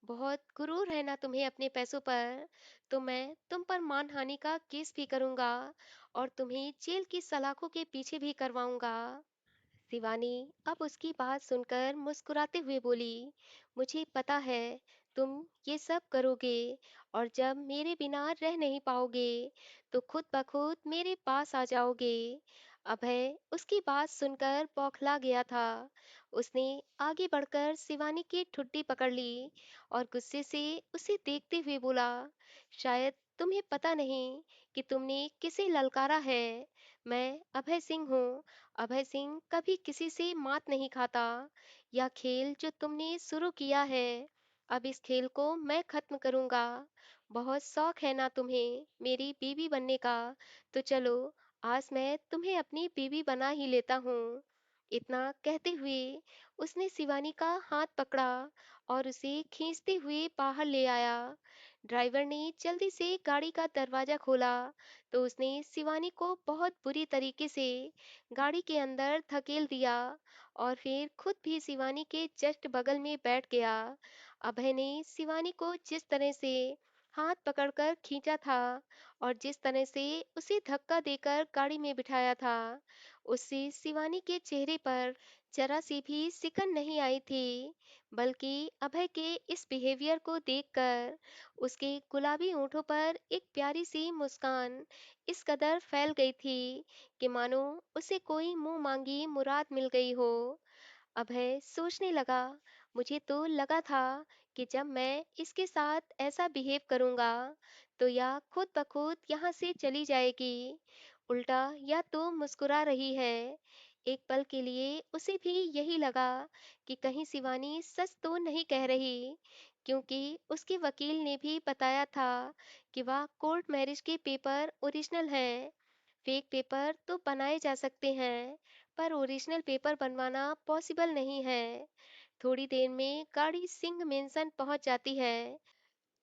बहुत गुरूर है ना तुम्हें अपने पैसों पर। तो मैं तुम पर मानहानि का केस भी करूंगा और तुम्हें जेल की सलाखों के पीछे भी करवाऊंगा। शिवानी अब उसकी बात सुनकर मुस्कुराते हुए बोली, मुझे पता है तुम ये सब करोगे और जब मेरे बिना रह नहीं पाओगे तो खुद ब खुद मेरे पास आ जाओगे। अभय उसकी बात सुनकर बौखला गया था। उसने आगे बढ़कर शिवानी की ठुड्डी पकड़ ली और गुस्से से उसे देखते हुए बोला, शायद तुम्हें पता नहीं कि तुमने किसे ललकारा है। मैं अभय सिंह हूँ। अभय सिंह कभी किसी से मात नहीं खाता। यह खेल जो तुमने शुरू किया है, अब इस खेल को मैं खत्म करूंगा। बहुत शौक है ना तुम्हें मेरी बीवी बनने का, तो चलो आज मैं तुम्हें अपनी बीवी बना ही लेता हूँ। इतना कहते हुए उसने शिवानी का हाथ पकड़ा और उसे खींचते हुए बाहर ले आया। ड्राइवर ने जल्दी से गाड़ी का दरवाजा खोला तो उसने शिवानी को बहुत बुरी तरीके से गाड़ी के अंदर धकेल दिया और फिर खुद भी शिवानी के जस्ट बगल में बैठ गया। अभय ने शिवानी को जिस तरह से हाथ पकड़कर खींचा था और जिस तरह से उसे धक्का देकर गाड़ी में बिठाया था, उससे शिवानी के चेहरे पर जरा सी भी सिकन नहीं आई थी, बल्कि अभय के इस बिहेवियर को देखकर उसके गुलाबी होठों पर एक प्यारी सी मुस्कान इस कदर फैल गई थी कि मानो उसे कोई मुंह मांगी मुराद मिल गई हो। अभय सोचने लगा, मुझे तो लगा था कि जब मैं इसके साथ ऐसा बिहेव करूंगा तो यह खुद ब खुद यहाँ से चली जाएगी। उल्टा या तो मुस्कुरा रही है। एक पल के लिए उसे भी यही लगा कि कहीं शिवानी सच तो नहीं कह रही, क्योंकि उसके वकील ने भी बताया था कि वह कोर्ट मैरिज के पेपर ओरिजिनल हैं। फेक पेपर तो बनाए जा सकते हैं, पर ओरिजिनल पेपर बनवाना पॉसिबल नहीं है। थोड़ी देर में गाड़ी सिंह मेंशन पहुंच जाती है।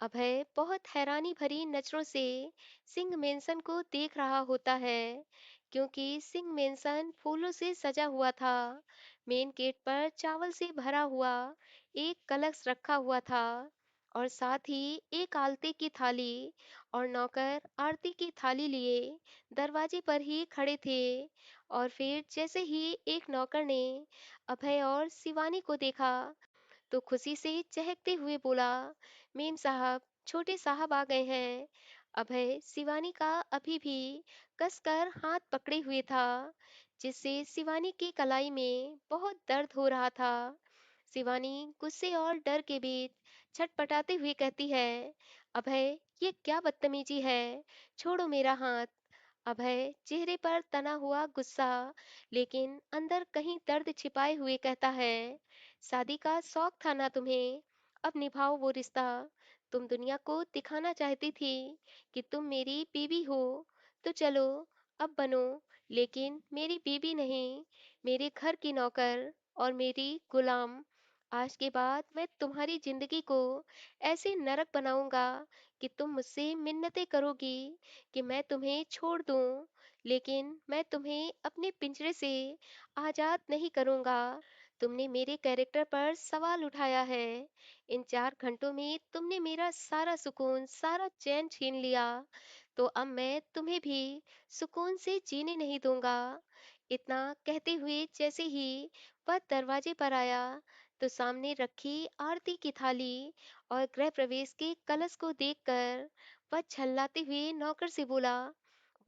अभय बहुत हैरानी भरी नजरों से सिंह मेंशन को देख रहा होता है, क्योंकि सिंह मेंशन फूलों से सजा हुआ था। मेन गेट पर चावल से भरा हुआ एक कलश रखा हुआ था और साथ ही एक आलते की थाली और नौकर आरती की थाली लिए दरवाजे पर ही खड़े थे। और फिर जैसे ही एक नौकर ने अभय और शिवानी को देखा तो खुशी से चहकते हुए बोला, मेम साहब, छोटे साहब आ गए हैं। अभय शिवानी का अभी भी कसकर हाथ पकड़े हुए था, जिससे शिवानी की कलाई में बहुत दर्द हो रहा था। शिवानी गुस्से और डर के बीच छटपटाते हुए कहती है, अभय ये क्या बदतमीजी है, छोड़ो मेरा हाथ। अभय चेहरे पर तना हुआ गुस्सा लेकिन अंदर कहीं दर्द छिपाए हुए कहता है, शादी का शौक था ना तुम्हें, अब निभाओ वो रिश्ता। तुम दुनिया को दिखाना चाहती थी कि तुम मेरी बीवी हो, तो चलो अब बनो, लेकिन मेरी बीवी नहीं, मेरे घर की नौकर और मेरी गुलाम। आज के बाद मैं तुम्हारी जिंदगी को ऐसे नरक बनाऊंगा कि तुम मुझसे मिन्नतें करोगी कि मैं तुम्हें छोड़ दूं, लेकिन मैं तुम्हें अपने पिंजरे से आजाद नहीं करूंगा। तुमने मेरे कैरेक्टर पर सवाल उठाया है। इन 4 घंटों में तुमने मेरा सारा सुकून, सारा चैन छीन लिया, तो अब मैं तुम्हें भी सुकून से जीने नहीं दूंगा। इतना कहते हुए जैसे ही वह दरवाजे पर आया तो सामने रखी आरती की थाली और गृह प्रवेश के कलश को देखकर वह झल्लाते हुए नौकर से बोला,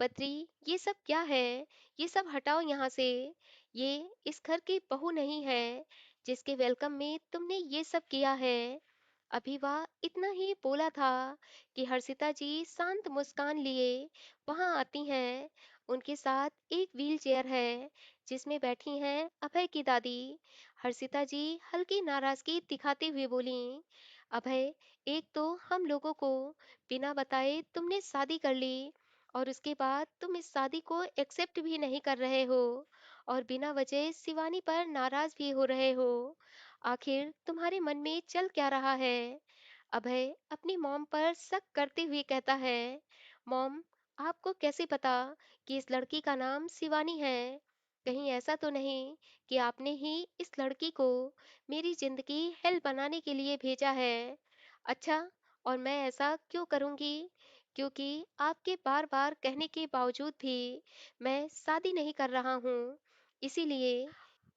बद्री ये सब क्या है, ये सब हटाओ यहाँ से। ये इस घर की बहू नहीं है जिसके वेलकम में तुमने ये सब किया है। अभी वह इतना ही बोला था कि हर्षिता जी शांत मुस्कान लिए वहां आती हैं। उनके साथ एक व्हील चेयर है जिसमें बैठी हैं अभय की दादी। हर्षिता जी हल्की नाराजगी दिखाते हुए बोली, अभय, एक तो हम लोगों को बिना बताए तुमने शादी कर ली और उसके बाद तुम इस शादी को एक्सेप्ट भी नहीं कर रहे हो और बिना वजह शिवानी पर नाराज भी हो रहे हो। आखिर तुम्हारे मन में चल क्या रहा है? अभय अपनी मॉम पर शक करते हुए कहता है, मॉम, आपको कैसे पता कि इस लड़की का नाम शिवानी है? कहीं ऐसा तो नहीं कि आपने ही इस लड़की को मेरी जिंदगी हेल बनाने के लिए भेजा है? अच्छा, और मैं ऐसा क्यों करूँगी? क्योंकि आपके बार-बार कहने के बावजूद भी मैं शादी नहीं कर रहा हूँ। इसीलिए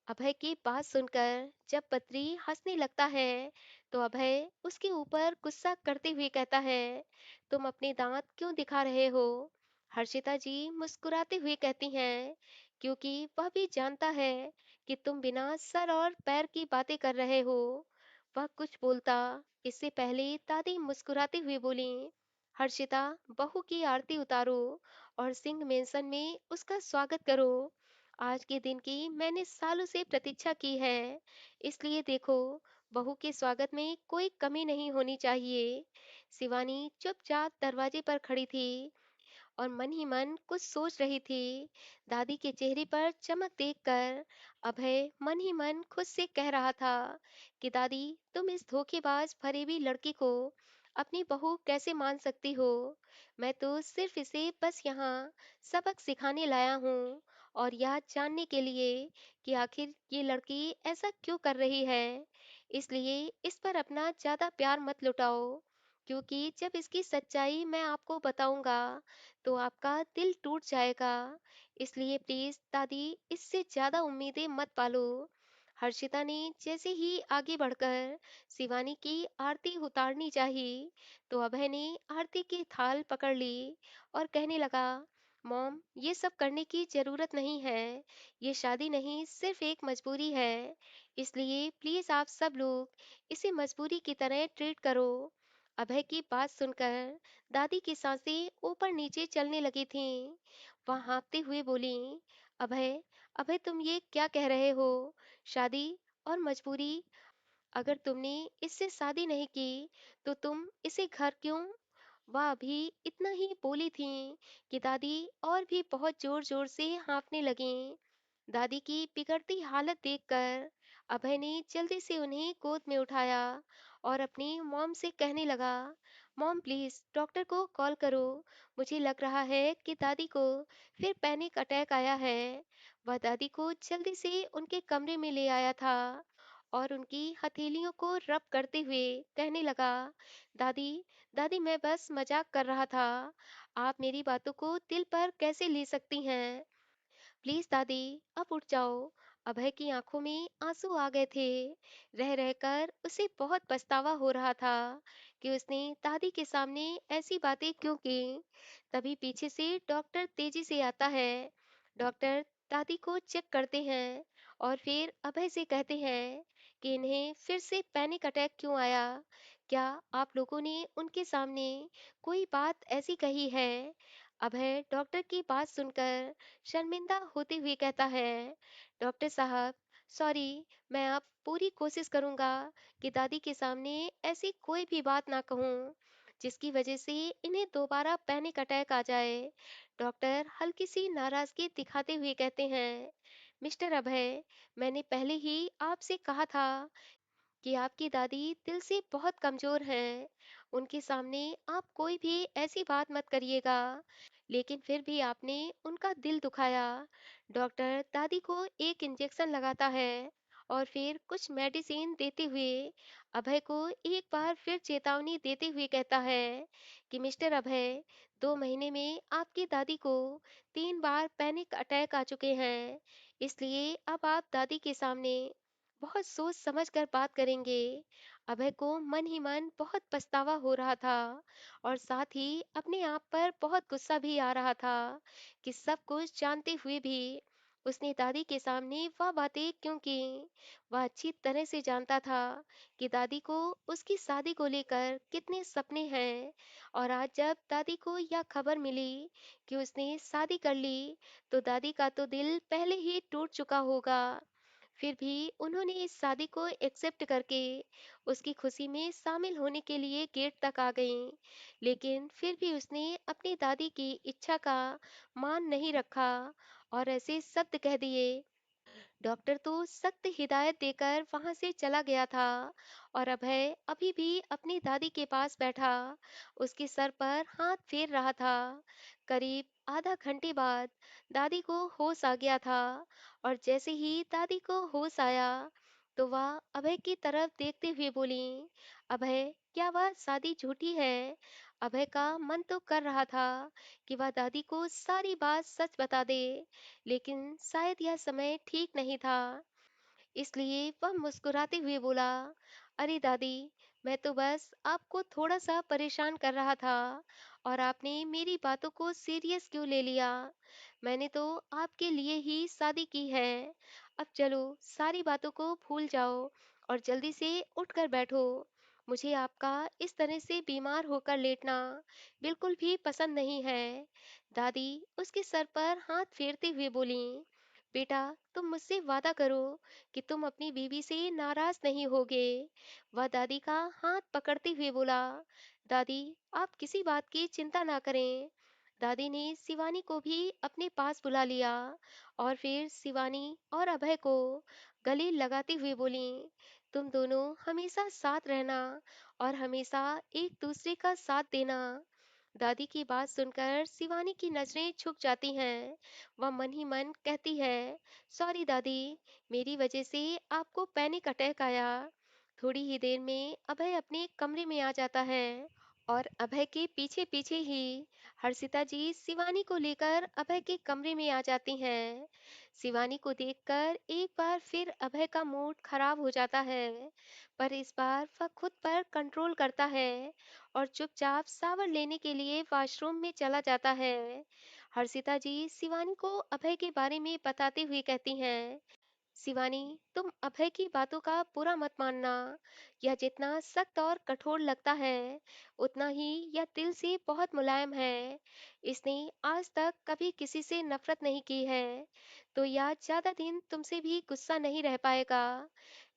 अभय की बात सुनकर जब पत्री हंसने लगता है, तो अभय उसके ऊपर गुस्सा करते हुए कहता है, तुम अपने दांत क्यों दिखा रहे हो? हर्षिता जी मुस्कुराते हुए कहती हैं, क्योंकि वह भी जानता है कि तुम बिना सर और पैर की बातें कर रहे हो। वह कुछ बोलता इससे पहले दादी मुस्कुराते हुए बोली, हर्षिता, बहू की आरती उतारो और सिंह मेंशन में उसका स्वागत करो। आज के दिन की मैंने सालों से प्रतीक्षा की है, इसलिए देखो, बहू के स्वागत में कोई कमी नहीं होनी चाहिए। शिवानी चुपचाप दरवाजे पर खड़ी थी और मन ही मन कुछ सोच रही थी। दादी के चेहरे पर चमक देखकर अभय मन ही मन खुद से कह रहा था कि दादी, तुम इस धोखेबाज फरेबी लड़की को अपनी बहू कैसे मान सकती हो? मैं तो सिर्फ इसे बस यहाँ सबक सिखाने लाया हूँ, और यह जानने के लिए कि आखिर ये लड़की ऐसा क्यों कर रही है। इसलिए इस पर अपना ज्यादा प्यार मत लुटाओ, क्योंकि जब इसकी सच्चाई मैं आपको बताऊंगा तो आपका दिल टूट जाएगा। इसलिए प्लीज दादी, इससे ज्यादा उम्मीदें मत पालो। हर्षिता ने जैसे ही आगे बढ़कर शिवानी की आरती उतारनी चाहिए, तो अभय ने आरती की थाल पकड़ ली और कहने लगा, मॉम, ये सब करने की जरूरत नहीं है। ये शादी नहीं, सिर्फ एक मजबूरी है। इसलिए प्लीज आप सब लोग इसे मजबूरी की तरह ट्रीट करो। अभय की बात सुनकर दादी की सांसें ऊपर नीचे चलने लगी थीं। वह हाँफते हुए बोली, अभय, अभय, तुम ये क्या कह रहे हो? शादी और मजबूरी? अगर तुमने इससे शादी नहीं की, तो तुम इसे घर क्यों? वह अभी इतना ही बोली थीं कि दादी और भी बहुत जोर जोर से हाँफने लगीं। दादी की बिगड़ती हालत देखकर अभय ने जल्दी से उन्हें गोद में उठाया और अपनी मॉम से कहने लगा, मॉम प्लीज डॉक्टर को कॉल करो। मुझे लग रहा है कि दादी को फिर पैनिक अटैक आया है। वह दादी को जल्दी से उनके कमरे में ले आया था और उनकी हथेलियों को रब करते हुए कहने लगा, दादी, दादी, मैं बस मजाक कर रहा था। आप मेरी बातों को दिल पर कैसे ले सकती हैं? प्लीज दादी, अब उठ जाओ। अभय की आंखों में आंसू आ गए थे। रह रहकर उसे बहुत पछतावा हो रहा था कि उसने दादी के सामने ऐसी बातें क्यों की। तभी पीछे से डॉक्टर तेजी से आता है। डॉक्टर दादी को चेक करते हैं और फिर अभय से कहते हैं कि इन्हें फिर से पैनिक अटैक क्यों आया। क्या आप लोगों ने उनके सामने कोई बात ऐसी कही है? अभय डॉक्टर की बात सुनकर शर्मिंदा होते हुए कहता है, डॉक्टर साहब, सॉरी, मैं अब पूरी कोशिश करूंगा कि दादी के सामने ऐसी कोई भी बात ना कहूं जिसकी वजह से इन्हें दोबारा पैनिक अटैक आ जाए। डॉक्टर हल्की सी नाराजगी दिखाते हुए कहते हैं, मिस्टर अभय, मैंने पहले ही आपसे कहा था कि आपकी दादी दिल से बहुत कमजोर हैं। उनके सामने आप कोई भी ऐसी बात मत करिएगा। लेकिन फिर भी आपने उनका दिल दुखाया। डॉक्टर दादी को एक इंजेक्शन लगाता है और फिर कुछ मेडिसिन देते हुए अभय को एक बार फिर चेतावनी देते हुए कहता है कि मिस्टर अभय, 2 महीने में आपकी दादी को 3 बार पैनिक अटैक आ चुके हैं। इसलिए अब आप दादी के सामने बहुत सोच समझ कर बात करेंगे। अभय को मन ही मन बहुत पछतावा हो रहा था और साथ ही अपने आप पर बहुत गुस्सा भी आ रहा था कि सब कुछ जानते हुए भी उसने दादी के सामने वह बातें क्यों की। वह अच्छी तरह से जानता था कि दादी को उसकी शादी को लेकर कितने सपने हैं, और आज जब दादी को यह खबर मिली कि उसने शादी कर ली, तो दादी का तो दिल पहले ही टूट चुका होगा। फिर भी उन्होंने इस शादी को एक्सेप्ट करके उसकी खुशी में शामिल होने के लिए गेट तक आ गईं। लेकिन फिर भी उसने अपनी दादी की इच्छा का मान नहीं रखा और ऐसे शब्द कह दिए। डॉक्टर तो सख्त हिदायत देकर वहां से चला गया था और अभय अभी भी अपनी दादी के पास बैठा उसके सर पर हाथ फेर रहा था। करीब आधा घंटे बाद दादी को होश आ गया था और जैसे ही दादी को होश आया, तो वह अभय की तरफ देखते हुए बोली, अभय, क्या वह शादी झूठी है? अभय का मन तो कर रहा था कि वह दादी को सारी बात सच बता दे, लेकिन शायद यह समय ठीक नहीं था। इसलिए वह मुस्कुराते हुए बोला, अरे दादी, मैं तो बस आपको थोड़ा सा परेशान कर रहा था और आपने मेरी बातों को सीरियस क्यों ले लिया? मैंने तो आपके लिए ही शादी की है। अब चलो, सारी बातों को भूल जाओ और जल्दी से उठकर बैठो। मुझे आपका इस तरह से बीमार होकर लेटना बिल्कुल भी पसंद नहीं है। दादी उसके सर पर हाथ फेरते हुए बोली, बेटा, तुम मुझसे वादा करो कि तुम अपनी बीवी से नाराज नहीं होगे। वह दादी का हाथ पकड़ते हुए बोला, दादी, आप किसी बात की चिंता ना करें। दादी ने शिवानी को भी अपने पास बुला लिया और फिर शिवानी और अभय को गले लगाते हुए बोली, तुम दोनों हमेशा साथ रहना और हमेशा एक दूसरे का साथ देना। दादी की बात सुनकर शिवानी की नजरें झुक जाती हैं। वह मन ही मन कहती है, सॉरी दादी, मेरी वजह से आपको पैनिक अटैक आया। थोड़ी ही देर में अभय अपने कमरे में आ जाता है और अभय के पीछे पीछे ही हर्षिता जी शिवानी को लेकर अभय के कमरे में आ जाती हैं। शिवानी को देखकर एक बार फिर अभय का मूड खराब हो जाता है, पर इस बार वह खुद पर कंट्रोल करता है और चुपचाप शावर लेने के लिए वॉशरूम में चला जाता है। हर्षिता जी शिवानी को अभय के बारे में बताते हुए कहती हैं, शिवानी, तुम अभय की बातों का बुरा मत मानना। यह जितना सख्त और कठोर लगता है, उतना ही यह दिल से बहुत मुलायम है। इसने आज तक कभी किसी से नफरत नहीं की है, तो यह ज्यादा दिन तुमसे भी गुस्सा नहीं रह पाएगा।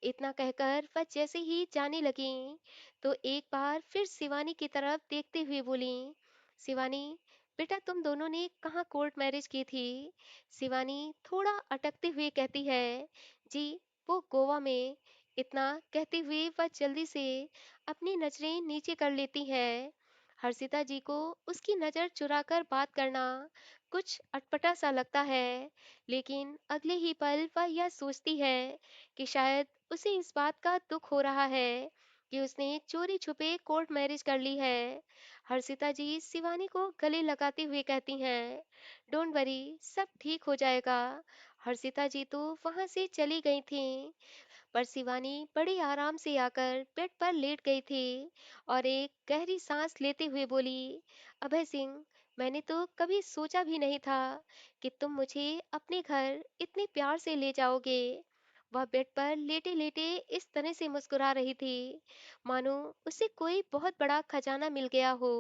इतना कहकर वह जैसे ही जाने लगी, तो एक बार फिर शिवानी की तरफ देखते हुए बोली, शिवानी, बेटा, तुम दोनों ने कहाँ कोर्ट मैरिज की थी? शिवानी थोड़ा अटकते हुए कहती है, जी, वो गोवा में। इतना कहते हुए वह जल्दी से अपनी नजरें नीचे कर लेती है। हर्षिता जी को उसकी नजर चुराकर बात करना कुछ अटपटा सा लगता है, लेकिन अगले ही पल वह यह सोचती है कि शायद उसे इस बात का दुख हो रहा है कि उसने चोरी छुपे कोर्ट मैरिज कर ली है। हर्षिता जी शिवानी को गले लगाते हुए कहती हैं, डोंट वरी, सब ठीक हो जाएगा। हर्षिता जी तो वहां से चली गई थीं, पर शिवानी बड़े आराम से आकर बेड पर लेट गई थी और एक गहरी सांस लेते हुए बोली, अभय सिंह, मैंने तो कभी सोचा भी नहीं था कि तुम मुझे अपने घर इतने प्यार से ले जाओगे। वह बेड पर लेटे लेटे इस तरह से मुस्कुरा रही थी मानो उसे कोई बहुत बड़ा खजाना मिल गया हो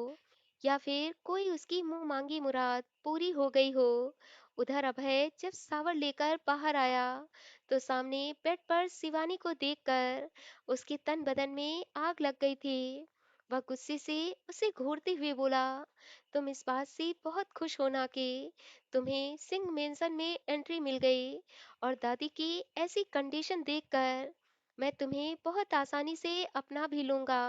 या फिर कोई उसकी मुंह मांगी मुराद पूरी हो गई हो। उधर अभय जब सावर लेकर बाहर आया, तो सामने बेड पर शिवानी को देखकर उसके तन बदन में आग लग गई थी। वह गुस्से से उसे घूरते हुए बोला, तुम इस बात से बहुत खुश होना कि तुम्हें सिंह मेंशन में एंट्री मिल गई, और दादी की ऐसी कंडीशन देखकर मैं तुम्हें बहुत आसानी से अपना भी लूंगा।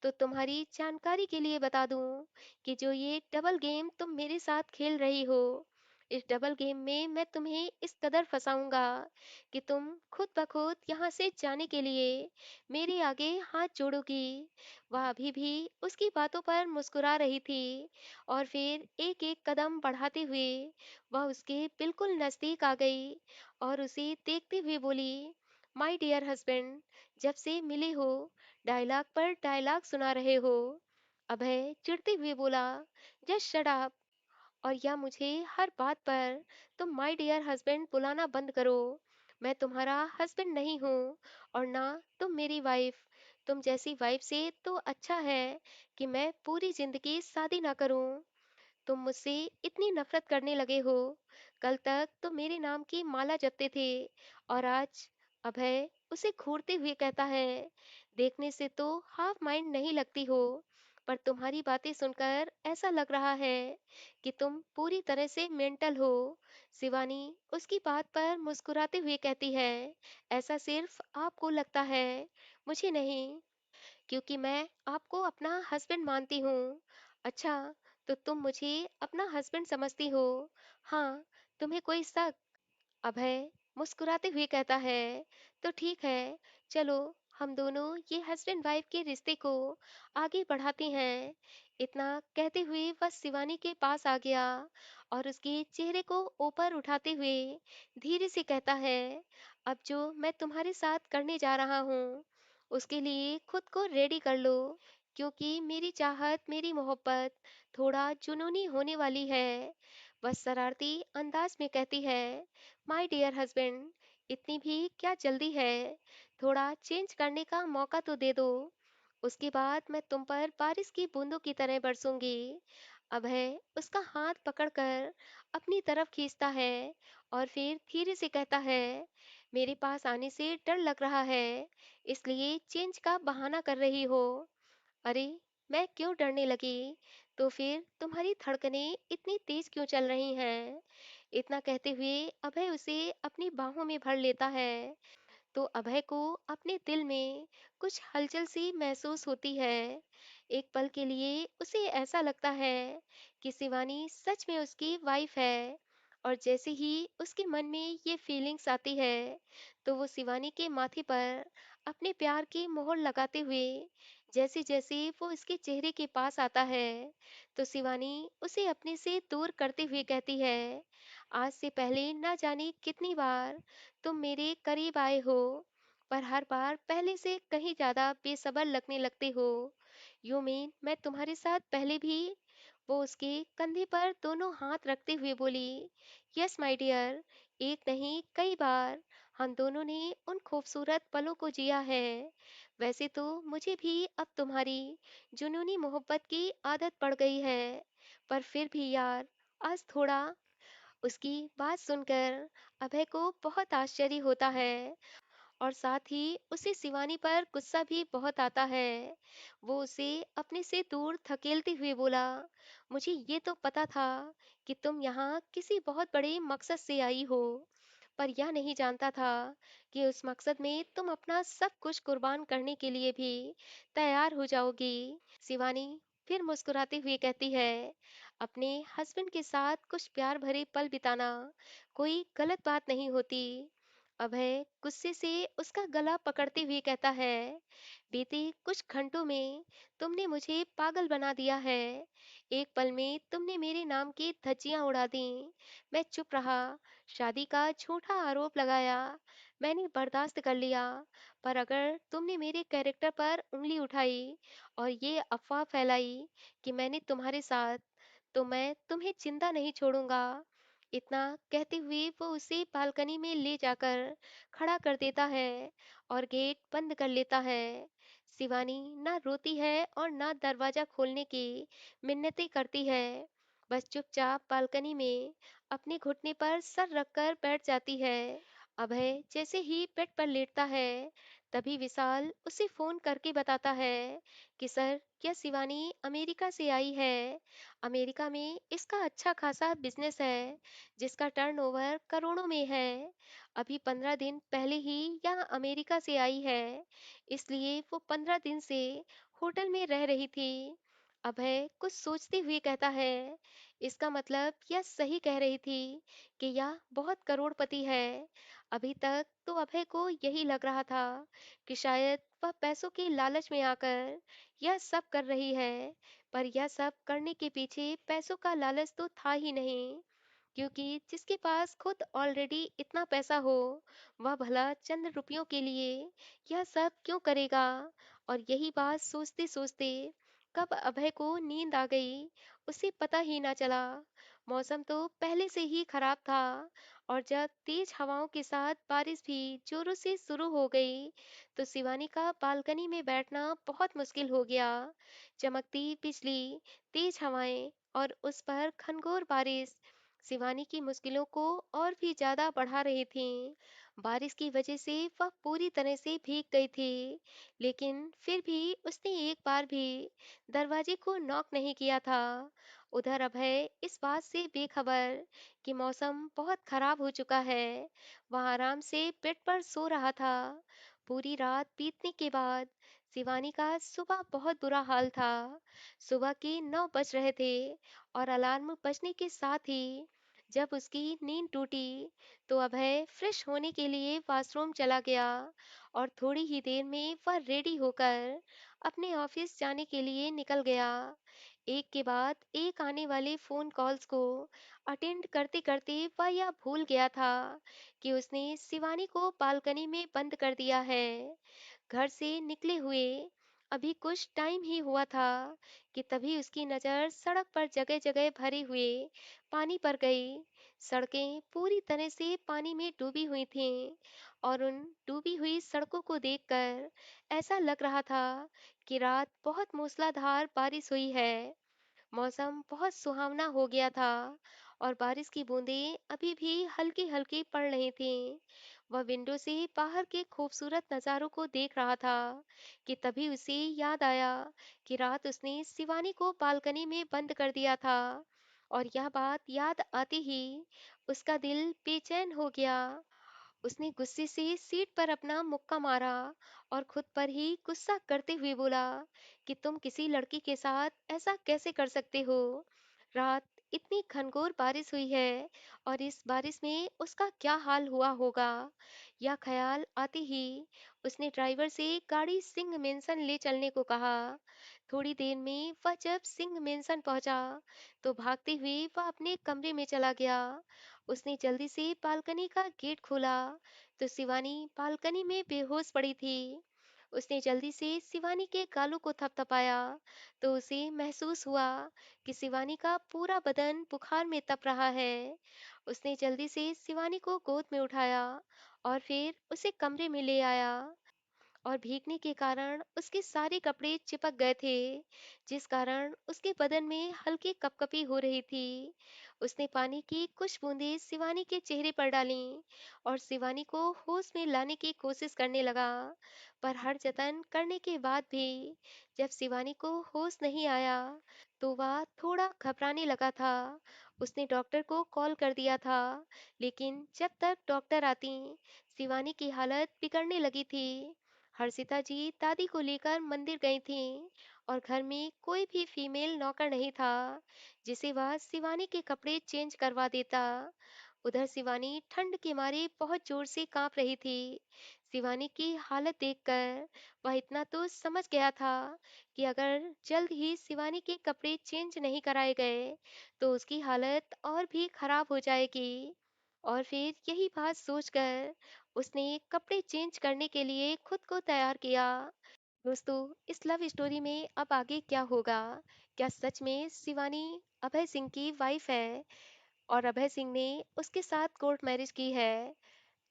तो तुम्हारी जानकारी के लिए बता दूं कि जो ये डबल गेम तुम मेरे साथ खेल रही हो, इस डबल गेम में मैं तुम्हें इस कदर फंसाऊंगा कि तुम खुद ब खुद यहाँ से जाने के लिए मेरे आगे हाथ जोड़ोगी। वह अभी भी उसकी बातों पर मुस्कुरा रही थी और फिर एक एक कदम बढ़ाते हुए वह उसके बिल्कुल नजदीक आ गई और उसे देखते हुए बोली, माय डियर हस्बैंड, जब से मिले हो डायलॉग पर डायलॉग सुना रहे हो। अभय चिढ़ते हुए बोला, जस्ट शट अप, और या मुझे हर बात पर तुम माय डियर हस्बैंड बुलाना बंद करो। मैं तुम्हारा हस्बैंड नहीं हूँ और ना तुम मेरी वाइफ। तुम जैसी वाइफ से तो अच्छा है कि मैं पूरी जिंदगी शादी ना करूं। तुम मुझसे इतनी नफरत करने लगे हो। कल तक तो मेरे नाम की माला जपते थे और आज। अभय उसे घूरते हुए कहता है, देखने से तो हाफ माइंड नहीं लगती हो, पर तुम्हारी बातें सुनकर ऐसा लग रहा है कि तुम पूरी तरह से मेंटल हो। शिवानी उसकी बात पर मुस्कुराते हुए कहती है, ऐसा सिर्फ आपको लगता है, मुझे नहीं, क्योंकि मैं आपको अपना हस्बैंड मानती हूँ। अच्छा, तो तुम मुझे अपना हस्बैंड समझती हो? हाँ, तुम्हें कोई शक? अभय मुस्कुराते हुए कहता है, तो ठीक है, चलो हम दोनों ये हस्बैंड वाइफ के रिश्ते को आगे बढ़ाते हैं। इतना कहते हुए वह शिवानी के पास आ गया और उसके चेहरे को ऊपर उठाते हुए धीरे से कहता है, अब जो मैं तुम्हारे साथ करने जा रहा हूँ, उसके लिए खुद को रेडी कर लो, क्योंकि मेरी चाहत, मेरी मोहब्बत थोड़ा जुनूनी होने वाली है। वह शरारती अंदाज में कहती है, माय डियर हस्बैंड, इतनी भी क्या जल्दी है? थोड़ा चेंज करने का मौका तो दे दो। उसके बाद मैं तुम पर बारिश की बूंदों की तरह बरसूंगी। अभय उसका हाथ पकड़कर अपनी तरफ खींचता है और फिर धीरे से कहता है, मेरे पास आने से डर लग रहा है, इसलिए चेंज का बहाना कर रही हो। अरे, मैं क्यों डरने लगी? तो फिर तुम्हारी धड़कनें इतनी तेज क्यों चल रही हैं? इतना कहते हुए अभय उसे अपनी बाहों में भर लेता है। तो अभय को अपने दिल में कुछ हलचल सी महसूस होती है। एक पल के लिए उसे ऐसा लगता है कि शिवानी सच में उसकी वाइफ है। और जैसे ही उसके मन में ये फीलिंग्स आती है, तो वो शिवानी के माथे पर अपने प्यार की मोहर लगाते हुए जैसे जैसे वो उसके चेहरे के पास आता है, तो शिवानी उसे अपने से दूर करते हुए कहती है, आज से पहले ना जाने कितनी बार तुम मेरे करीब आए हो, पर हर बार पहले से कहीं ज़्यादा बेसब्र लगने लगते हो। यू मीन मैं तुम्हारे साथ पहले भी? वो उसके कंधे पर दोनों हाथ रखते हुए बोली, यस माय डियर, एक नहीं कई बार हम दोनों ने उन खूबसूरत पलों को जिया है। वैसे तो मुझे भी अब तुम्हारी जुनूनी मोहब्बत की आदत पड़ गई है, पर फिर भी यार, आज थोड़ा। उसकी बात सुनकर अभय को बहुत आश्चर्य होता है और साथ ही उसे शिवानी पर गुस्सा भी बहुत आता है। वो उसे अपने से दूर धकेलते हुए बोला, मुझे ये तो पता था कि तुम यहाँ किसी बहुत बड़े मकसद से आई हो, पर यह नहीं जानता था कि उस मकसद में तुम अपना सब कुछ कुर्बान करने के लिए भी तैयार हो जाओगी। शिवानी फिर मुस्कुराते हुए कहती है, अपने हस्बैंड के साथ कुछ प्यार भरे पल बिताना कोई गलत बात नहीं होती। अभय गुस्से से उसका गला पकड़ते हुए कहता है, बीते कुछ घंटों में तुमने मुझे पागल बना दिया है। एक पल में तुमने मेरे नाम की धज्जियां उड़ा दी। मैं चुप रहा, शादी का झूठा आरोप लगाया, मैंने बर्दाश्त कर लिया, पर अगर तुमने मेरे कैरेक्टर पर उंगली उठाई और ये अफवाह फैलाई कि मैंने तुम्हारे साथ, तो मैं तुम्हें जिंदा नहीं छोड़ूंगा। इतना कहते हुए वो उसे बालकनी में ले जाकर खड़ा कर देता है और गेट बंद कर लेता है। शिवानी ना रोती है और ना दरवाजा खोलने की मिन्नतें करती है, बस चुपचाप बालकनी में अपने घुटने पर सर रखकर बैठ जाती है। अभय जैसे ही बेड पर लेटता है, तभी विशाल उसे फोन करके बताता है कि सर, क्या शिवानी अमेरिका से आई है? अमेरिका में इसका अच्छा खासा बिजनेस है, जिसका टर्नओवर करोड़ों में है। अभी 15 दिन पहले ही यह अमेरिका से आई है, इसलिए वो 15 दिन से होटल में रह रही थी। अभय कुछ सोचते हुए कहता है, इसका मतलब यह सही कह रही थी कि यह बहुत करोड़पति है। अभी तक तो अभय को यही लग रहा था कि शायद वह पैसों के लालच में आकर यह सब कर रही है, पर यह सब करने के पीछे पैसों का लालच तो था ही नहीं, क्योंकि जिसके पास खुद ऑलरेडी इतना पैसा हो, वह भला चंद रुपयों के लिए यह सब क्यों करेगा। और यही बात सोचते सोचते कब अभय को नींद आ गई, उसे पता ही ना चला। मौसम तो पहले से ही खराब था और जब तेज हवाओं के साथ बारिश भी जोरों से शुरू हो गई, तो शिवानी का बालकनी में बैठना बहुत मुश्किल हो गया। चमकती बिजली, तेज हवाएं और उस पर घनघोर बारिश शिवानी की मुश्किलों को और भी ज्यादा बढ़ा रही थीं। बारिश की वजह से वह पूरी तरह से भीग गई थी, लेकिन फिर भी उसने एक बार भी दरवाजे को नॉक नहीं किया था। उधर अभय इस बात से बेखबर कि मौसम बहुत खराब हो चुका है, वह आराम से बेड पर सो रहा था। पूरी रात बीतने के बाद शिवानी का सुबह बहुत बुरा हाल था। सुबह के 9 बज रहे थे और अलार्म बजने के साथ ही जब उसकी नींद टूटी तो अभय फ्रेश होने के लिए वॉशरूम चला गया और थोड़ी ही देर में वह रेडी होकर अपने ऑफिस जाने के लिए निकल गया। एक के बाद एक आने वाले फोन कॉल्स को अटेंड करते करते वह यह भूल गया था कि उसने शिवानी को बालकनी में बंद कर दिया है। घर से निकले हुए अभी कुछ टाइम ही हुआ था कि तभी उसकी नज़र सड़क पर जगह-जगह भरे हुए पानी पर गई। सड़कें पूरी तरह से पानी में डूबी हुई थीं और उन डूबी हुई सड़कों को देखकर ऐसा लग रहा था कि रात बहुत मूसलाधार बारिश हुई है। मौसम बहुत सुहावना हो गया था और बारिश की बूंदें अभी भी हल्की हल्की पड़ रही थीं। वह विंडो से बाहर के खूबसूरत नज़ारों को देख रहा था कि तभी उसे याद आया कि रात उसने शिवानी को बालकनी में बंद कर दिया था। और यह बात याद आते ही उसका दिल बेचैन हो गया। उसने गुस्से से सीट पर अपना मुक्का मारा और खुद पर ही गुस्सा करते हुए बोला कि तुम किसी लड़की के साथ ऐसा कैसे कर सकते हो। रात इतनी घनघोर बारिश हुई है और इस बारिश में उसका क्या हाल हुआ होगा। यह ख्याल आते ही उसने ड्राइवर से गाड़ी सिंह मेंशन ले चलने को कहा। थोड़ी देर में वह जब सिंह मेंशन पहुंचा तो भागते हुए वह अपने कमरे में चला गया। उसने जल्दी से बालकनी का गेट खोला तो शिवानी बालकनी में बेहोश पड़ी थी। उसने जल्दी से शिवानी के गालों को थपथपाया तो उसे महसूस हुआ कि शिवानी का पूरा बदन बुखार में तप रहा है। उसने जल्दी से शिवानी को गोद में उठाया और फिर उसे कमरे में ले आया और भीगने के कारण उसके सारे कपड़े चिपक गए थे, जिस कारण उसके बदन में हल्की कपकपी हो रही थी। उसने पानी की कुछ बूंदें शिवानी के चेहरे पर डालीं और शिवानी को होश में लाने की कोशिश करने लगा। पर हर जतन करने के बाद भी जब शिवानी को होश नहीं आया, तो वह थोड़ा घबराने लगा था। उसने डॉक्टर को कॉल कर दिया था, लेकिन जब तक डॉक्टर आती, शिवानी की हालत बिगड़ने लगी थी। हर्षिता जी दादी को लेकर मंदिर गई थीं और घर में कोई भी फीमेल नौकर नहीं था जिसे वह शिवानी के कपड़े चेंज करवा देता। उधर शिवानी ठंड के मारे बहुत जोर से कांप रही थी। शिवानी की हालत देखकर वह इतना तो समझ गया था कि अगर जल्द ही शिवानी के कपड़े चेंज नहीं कराए गए तो उसकी हालत और भी खराब हो जाएगी। और फिर यही बात सोचकर उसने कपड़े चेंज करने के लिए खुद को तैयार किया। दोस्तों, इस लव स्टोरी में अब आगे क्या होगा? क्या सच में शिवानी अभय सिंह की वाइफ है और अभय सिंह ने उसके साथ कोर्ट मैरिज की है?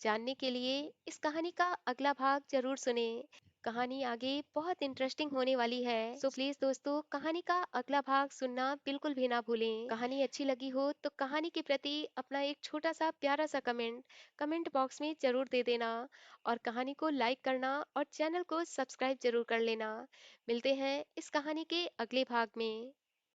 जानने के लिए इस कहानी का अगला भाग जरूर सुने। कहानी आगे बहुत इंटरेस्टिंग होने वाली है, सो प्लीज दोस्तों कहानी का अगला भाग सुनना बिल्कुल भी ना भूलें। कहानी अच्छी लगी हो तो कहानी के प्रति अपना एक छोटा सा प्यारा सा कमेंट कमेंट बॉक्स में जरूर दे देना और कहानी को लाइक करना और चैनल को सब्सक्राइब जरूर कर लेना। मिलते हैं इस कहानी के अगले भाग में।